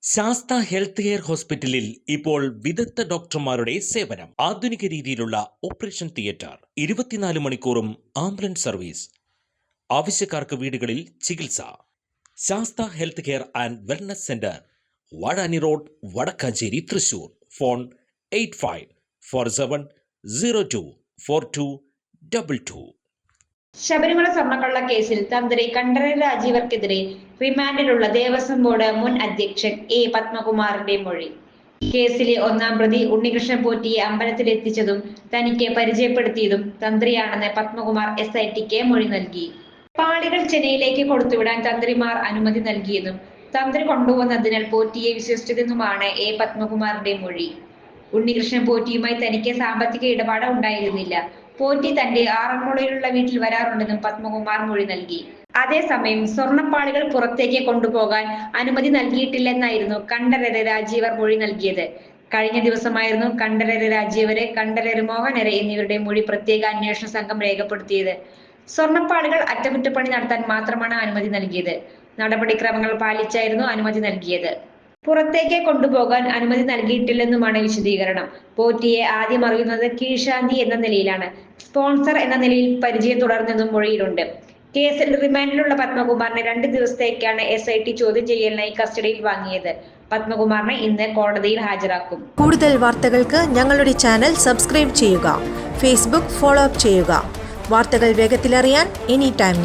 Sastha health care ഹോസ്പിറ്റലിൽ ഇപ്പോൾ വിദഗ്ധ ഡോക്ടർമാരുടെ സേവനം. ആധുനിക രീതിയിലുള്ള ഓപ്പറേഷൻ തിയേറ്റർ, 24 മണിക്കൂറും ആംബുലൻസ് സർവീസ്, ആവശ്യക്കാർക്ക് വീടുകളിൽ ചികിത്സ. Sastha health care and wellness centre, Vazhani road, Vadakkanchery, Thrissur. Phone 8547024222. Sabarimala സ്വർണ്ണക്കള്ള കേസിൽ തന്ത്രി കണ്ഠരര് രാജീവർക്കെതിരെ റിമാൻഡിലുള്ള ദേവസ്വം ബോർഡ് മുൻ അധ്യക്ഷൻ എ പത്മകുമാറിന്റെ മൊഴി. കേസിലെ ഒന്നാം പ്രതി ഉണ്ണികൃഷ്ണൻ പോറ്റിയെ അമ്പലത്തിലെത്തിച്ചതും തനിക്ക് പരിചയപ്പെടുത്തിയതും തന്ത്രിയാണെന്ന് പത്മകുമാർ SITക്ക് മൊഴി നൽകി. പാളികൾ ചെന്നൈയിലേക്ക് കൊടുത്തുവിടാൻ തന്ത്രിമാർ അനുമതി നൽകിയെന്നും തന്ത്രി കൊണ്ടുവന്നതിനാൽ പോറ്റിയെ വിശ്വസിച്ചതെന്നുമാണ് എ പത്മകുമാറിന്റെ മൊഴി. ഉണ്ണികൃഷ്ണൻ പോറ്റിയുമായി തനിക്ക് സാമ്പത്തിക ഇടപാട് ഉണ്ടായിരുന്നില്ല. പോറ്റി തന്റെ ആറന്മുളയിലുള്ള വീട്ടിൽ വരാറുണ്ടെന്നും പത്മകുമാർ മൊഴി നൽകി. അതേസമയം സ്വർണ്ണപ്പാളികൾ പുറത്തേക്ക് കൊണ്ടുപോകാൻ അനുമതി നൽകിയിട്ടില്ലെന്നായിരുന്നു കണ്ഠരര് രാജീവർ മൊഴി നൽകിയത്. കഴിഞ്ഞ ദിവസമായിരുന്നു കണ്ഠരര് രാജീവര്, കണ്ഠരര് മോഹനര് എന്നിവരുടെ മൊഴി പ്രത്യേക അന്വേഷണ സംഘം രേഖപ്പെടുത്തിയത്. സ്വർണ്ണപ്പാളികൾ അറ്റകുറ്റപ്പണി നടത്താൻ മാത്രമാണ് അനുമതി നൽകിയത്. നടപടിക്രമങ്ങൾ പാലിച്ചായിരുന്നു അനുമതി നൽകിയത്. പുറത്തേക്ക് കൊണ്ടുപോകാൻ അനുമതി നൽകിയിട്ടില്ലെന്നുമാണ് വിശദീകരണം. പോറ്റിയെ ആദ്യം അറിയുന്നത് കീഴ്ശാന്തി എന്ന നിലയിലാണ്. സ്പോൺസർ എന്ന നിലയിൽ പരിചയം തുടർന്നെന്നും മൊഴിയിലുണ്ട്. കേസിൽ റിമാൻഡിലുള്ള പത്മകുമാറിനെ 2 ദിവസത്തേക്കാണ് SIT ചോദ്യം ചെയ്യലിനായി കസ്റ്റഡിയിൽ വാങ്ങിയത്. പത്മകുമാറിനെ ഇന്ന് കോടതിയിൽ ഹാജരാക്കും. കൂടുതൽ വാർത്തകൾക്ക് ഞങ്ങളുടെ ചാനൽ സബ്സ്ക്രൈബ് ചെയ്യുക. ഫേസ്ബുക്ക് ഫോളോ അപ്പ് ചെയ്യുക. വാർത്തകൾ വേഗത്തിലറിയാൻ Anytime